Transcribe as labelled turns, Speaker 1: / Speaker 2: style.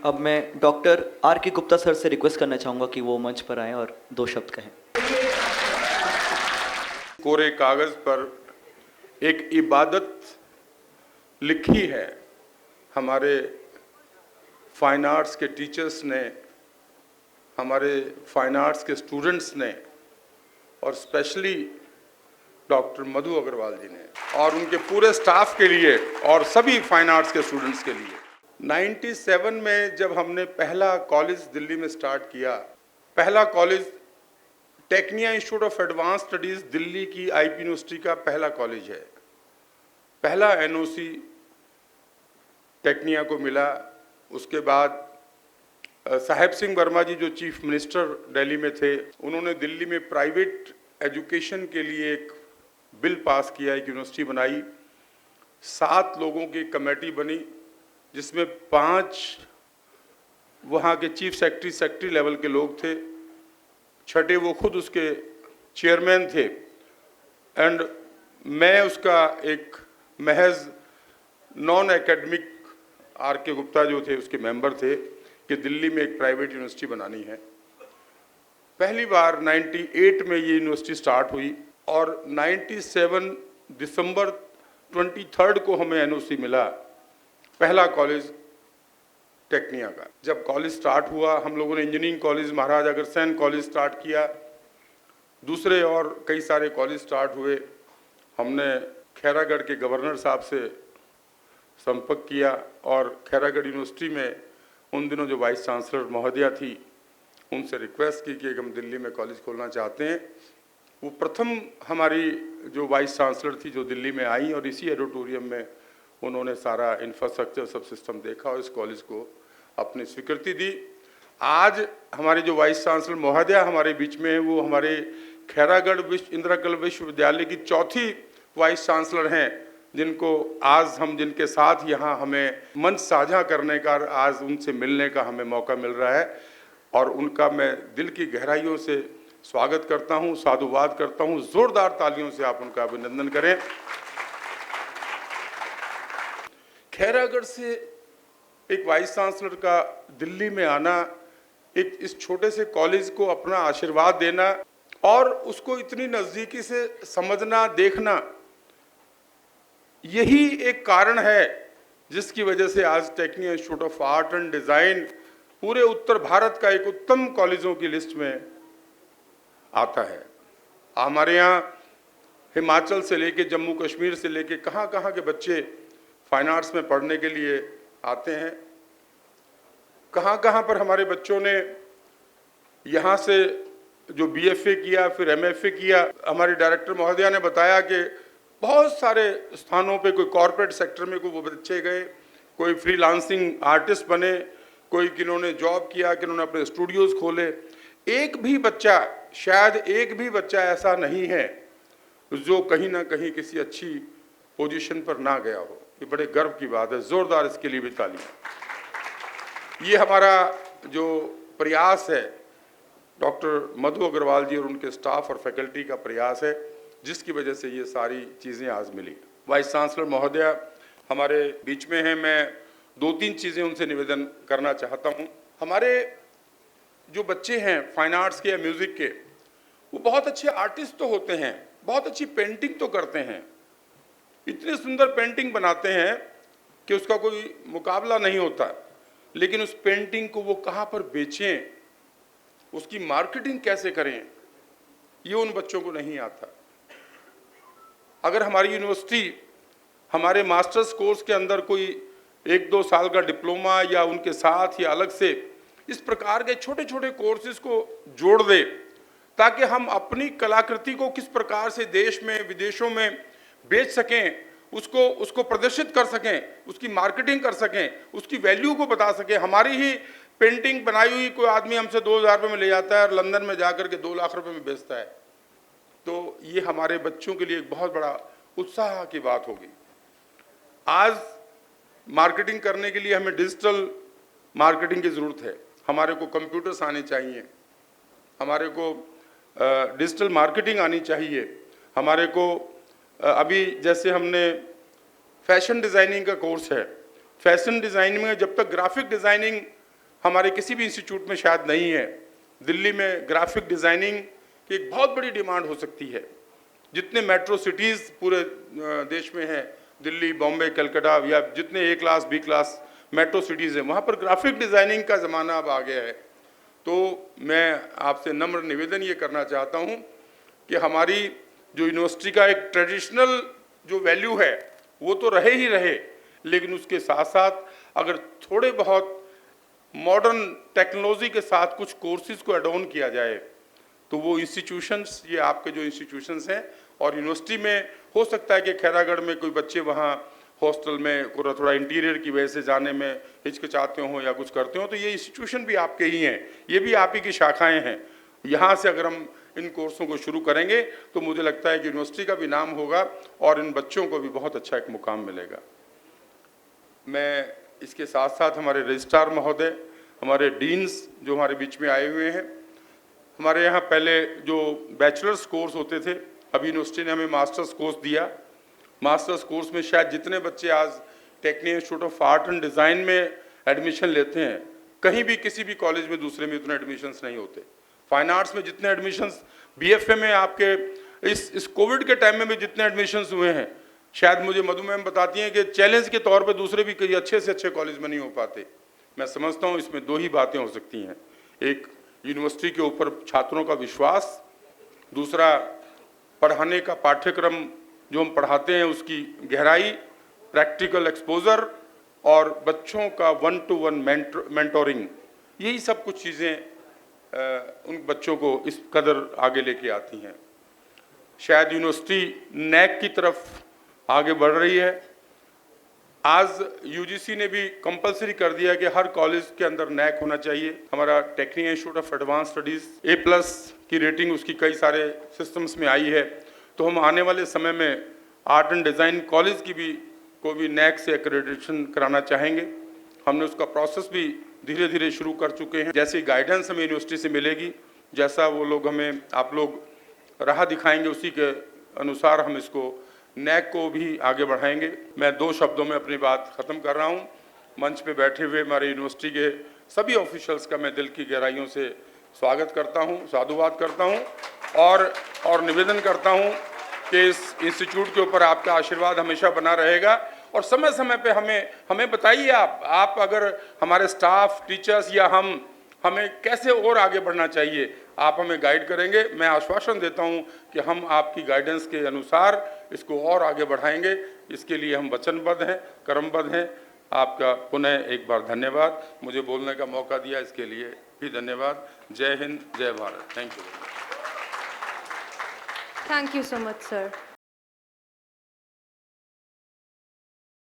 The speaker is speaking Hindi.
Speaker 1: अब मैं डॉक्टर आर के गुप्ता सर से रिक्वेस्ट करना चाहूँगा कि वो मंच पर आएं और 2 शब्द कहें।
Speaker 2: कोरे कागज पर एक इबादत लिखी है हमारे फाइन आर्ट्स के टीचर्स ने, हमारे फाइन आर्ट्स के स्टूडेंट्स ने और स्पेशली डॉक्टर मधु अग्रवाल जी ने और उनके पूरे स्टाफ के लिए और सभी फाइन आर्ट्स के स्टूडेंट्स के लिए। 97 में जब हमने पहला कॉलेज दिल्ली में स्टार्ट किया, पहला college Tecnia institute of advance studies Delhi की आईपी यूनिवर्सिटी का पहला कॉलेज है। पहला एनओसी टेक्निया को मिला। उसके बाद साहेब सिंह वर्मा जी जो चीफ मिनिस्टर दिल्ली में थे, उन्होंने दिल्ली में प्राइवेट एजुकेशन के लिए एक बिल पास किया, एक यूनिवर्सिटी बनाई। 7 लोगों की कमेटी बनी जिसमें 5 वहाँ के चीफ सेक्रेटरी लेवल के लोग थे, 6ठे वो खुद उसके चेयरमैन थे एंड मैं उसका एक महज नॉन एकेडमिक आर के गुप्ता जो थे उसके मेंबर थे कि दिल्ली में एक प्राइवेट यूनिवर्सिटी बनानी है। पहली बार 98 में ये यूनिवर्सिटी स्टार्ट हुई और 97 दिसंबर 23 को हमें एनओसी मिला पहला कॉलेज टेक्निया का। जब कॉलेज स्टार्ट हुआ, हम लोगों ने engineering college Maharaja Agrasen college start किया, दूसरे और कई सारे कॉलेज स्टार्ट हुए। हमने खैरागढ़ के गवर्नर साहब से संपर्क किया और खैरागढ़ यूनिवर्सिटी में उन दिनों जो वाइस चांसलर महोदया थी उनसे रिक्वेस्ट की कि हम दिल्ली में कॉलेज खोलना चाहते हैं। वो प्रथम हमारी जो वाइस चांसलर थी जो दिल्ली में आई और इसी ऑडिटोरियम में उन्होंने सारा इंफ्रास्ट्रक्चर सब सिस्टम देखा और इस कॉलेज को अपनी स्वीकृति दी। आज हमारे जो वाइस चांसलर महोदया हमारे बीच में है, वो हमारे खैरागढ़ इंदिरा कल विश्वविद्यालय की 4थी वाइस चांसलर हैं, जिनको आज हम जिनके साथ यहाँ हमें मंच साझा करने का, आज उनसे मिलने का हमें मौका मिल रहा है और उनका मैं दिल की गहराइयों से स्वागत करता हूँ, साधुवाद करता हूँ। जोरदार तालियों से आप उनका अभिनंदन करें। खैरागढ़ से एक वाइस चांसलर का दिल्ली में आना, एक इस छोटे से कॉलेज को अपना आशीर्वाद देना और उसको इतनी नज़दीकी से समझना, देखना, यही एक कारण है जिसकी वजह से आज technical institute of art and design पूरे उत्तर भारत का एक उत्तम कॉलेजों की लिस्ट में आता है। हमारे यहाँ हिमाचल से लेके जम्मू कश्मीर से लेके कहाँ कहाँ के बच्चे फाइन आर्ट्स में पढ़ने के लिए आते हैं। कहाँ कहाँ पर हमारे बच्चों ने यहाँ से जो बीएफए किया, फिर एमएफए किया। हमारे डायरेक्टर महोदया ने बताया कि बहुत सारे स्थानों पे कोई कॉरपोरेट सेक्टर में कोई वो बच्चे गए, कोई फ्रीलांसिंग आर्टिस्ट बने, कोई किन्होंने जॉब किया, किन्होंने अपने स्टूडियोज़ खोले। एक भी बच्चा, शायद एक भी बच्चा ऐसा नहीं है जो कहीं ना कहीं किसी अच्छी पोजीशन पर ना गया हो। ये बड़े गर्व की बात है। ज़ोरदार इसके लिए भी तालियां। ये हमारा जो प्रयास है डॉक्टर मधु अग्रवाल जी और उनके स्टाफ और फैकल्टी का प्रयास है, जिसकी वजह से ये सारी चीज़ें आज मिली। वाइस चांसलर महोदया हमारे बीच में हैं। मैं 2-3 चीज़ें उनसे निवेदन करना चाहता हूँ। हमारे जो बच्चे हैं फाइन आर्ट्स के या म्यूज़िक के, वो बहुत अच्छे आर्टिस्ट तो होते हैं, बहुत अच्छी पेंटिंग तो करते हैं, इतने सुंदर पेंटिंग बनाते हैं कि उसका कोई मुकाबला नहीं होता, लेकिन उस पेंटिंग को वो कहाँ पर बेचें, उसकी मार्केटिंग कैसे करें, ये उन बच्चों को नहीं आता। अगर हमारी यूनिवर्सिटी हमारे मास्टर्स कोर्स के अंदर कोई 1-2 साल का डिप्लोमा या उनके साथ या अलग से इस प्रकार के छोटे छोटे कोर्सेज को जोड़ दे, ताकि हम अपनी कलाकृति को किस प्रकार से देश में विदेशों में बेच सकें, उसको प्रदर्शित कर सकें, उसकी मार्केटिंग कर सकें, उसकी वैल्यू को बता सकें। हमारी ही पेंटिंग बनाई हुई कोई आदमी हमसे 2000 रुपये में ले जाता है और लंदन में जाकर के 2 लाख रुपए में बेचता है, तो ये हमारे बच्चों के लिए एक बहुत बड़ा उत्साह की बात होगी। आज मार्केटिंग करने के लिए हमें डिजिटल मार्केटिंग की ज़रूरत है। हमारे को कंप्यूटर्स आने चाहिए, हमारे को डिजिटल मार्केटिंग आनी चाहिए, हमारे को अभी जैसे हमने फैशन डिज़ाइनिंग का कोर्स है, फैशन डिज़ाइनिंग में जब तक ग्राफिक डिज़ाइनिंग हमारे किसी भी इंस्टीट्यूट में शायद नहीं है। दिल्ली में ग्राफिक डिज़ाइनिंग की एक बहुत बड़ी डिमांड हो सकती है। जितने मेट्रो सिटीज़ पूरे देश में हैं, दिल्ली, बॉम्बे, कलकत्ता, या जितने A class B class metro cities हैं, वहाँ पर ग्राफिक डिज़ाइनिंग का ज़माना अब आ गया है। तो मैं आपसे नम्र निवेदन ये करना चाहता हूँ कि हमारी जो यूनिवर्सिटी का एक ट्रेडिशनल जो वैल्यू है वो तो रहे ही रहे, लेकिन उसके साथ साथ अगर थोड़े बहुत मॉडर्न टेक्नोलॉजी के साथ कुछ कोर्सेज को एड ऑन किया जाए तो वो इंस्टीट्यूशंस, ये आपके जो इंस्टीट्यूशंस हैं, और यूनिवर्सिटी में हो सकता है कि खैरागढ़ में कोई बच्चे वहाँ हॉस्टल में थोड़ा इंटीरियर की वजह से जाने में हिचकिचाते हों या कुछ करते हों, तो ये इंस्टीट्यूशन भी आपके ही हैं, ये भी आप ही की शाखाएं हैं। यहाँ से अगर हम इन कोर्सों को शुरू करेंगे तो मुझे लगता है कि यूनिवर्सिटी का भी नाम होगा और इन बच्चों को भी बहुत अच्छा एक मुकाम मिलेगा। मैं इसके साथ साथ हमारे रजिस्ट्रार महोदय, हमारे डीन्स जो हमारे बीच में आए हुए हैं, हमारे यहाँ पहले जो बैचलर्स कोर्स होते थे, अभी यूनिवर्सिटी ने हमें मास्टर्स कोर्स दिया। मास्टर्स कोर्स में शायद जितने बच्चे आज technical institute of art and design में एडमिशन लेते हैं, कहीं भी किसी भी कॉलेज में दूसरे में उतने एडमिशन्स नहीं होते। फाइन आर्ट्स में जितने एडमिशन्स BFA में आपके इस कोविड के टाइम में भी जितने एडमिशन्स हुए हैं, शायद मुझे मधु मैम बताती हैं कि चैलेंज के तौर पे दूसरे भी कई अच्छे से अच्छे कॉलेज में नहीं हो पाते। मैं समझता हूँ इसमें दो ही बातें हो सकती हैं, एक यूनिवर्सिटी के ऊपर छात्रों का विश्वास, दूसरा पढ़ाने का पाठ्यक्रम जो हम पढ़ाते हैं उसकी गहराई, प्रैक्टिकल एक्सपोजर और बच्चों का 1-to-1 मेंटोरिंग। यही सब कुछ चीज़ें उन बच्चों को इस कदर आगे लेके आती हैं। शायद यूनिवर्सिटी NAC की तरफ आगे बढ़ रही है। आज UGC ने भी कंपलसरी कर दिया कि हर कॉलेज के अंदर NAC होना चाहिए। हमारा technical institute of advance studies A+ की रेटिंग उसकी कई सारे सिस्टम्स में आई है। तो हम आने वाले समय में आर्ट एंड डिज़ाइन कॉलेज की भी NAC से एक्रेडिटेशन कराना चाहेंगे। हमने उसका प्रोसेस भी धीरे धीरे शुरू कर चुके हैं। जैसी गाइडेंस हमें यूनिवर्सिटी से मिलेगी, जैसा वो लोग हमें, आप लोग राह दिखाएंगे, उसी के अनुसार हम इसको NAC को भी आगे बढ़ाएंगे। मैं 2 शब्दों में अपनी बात ख़त्म कर रहा हूँ। मंच पे बैठे हुए हमारे यूनिवर्सिटी के सभी ऑफिशियल्स का मैं दिल की गहराइयों से स्वागत करता हूँ, साधुवाद करता हूँ और निवेदन करता हूँ कि इस इंस्टीट्यूट के ऊपर आपका आशीर्वाद हमेशा बना रहेगा। और समय समय पे हमें बताइए, आप अगर हमारे स्टाफ, टीचर्स या हमें कैसे और आगे बढ़ना चाहिए, आप हमें गाइड करेंगे। मैं आश्वासन देता हूं कि हम आपकी गाइडेंस के अनुसार इसको और आगे बढ़ाएंगे। इसके लिए हम वचनबद्ध हैं, कर्मबद्ध हैं। आपका पुनः एक बार धन्यवाद। मुझे बोलने का मौका दिया, इसके लिए भी धन्यवाद। जय हिंद, जय Bharat. Thank you.
Speaker 3: Thank you so much, sir.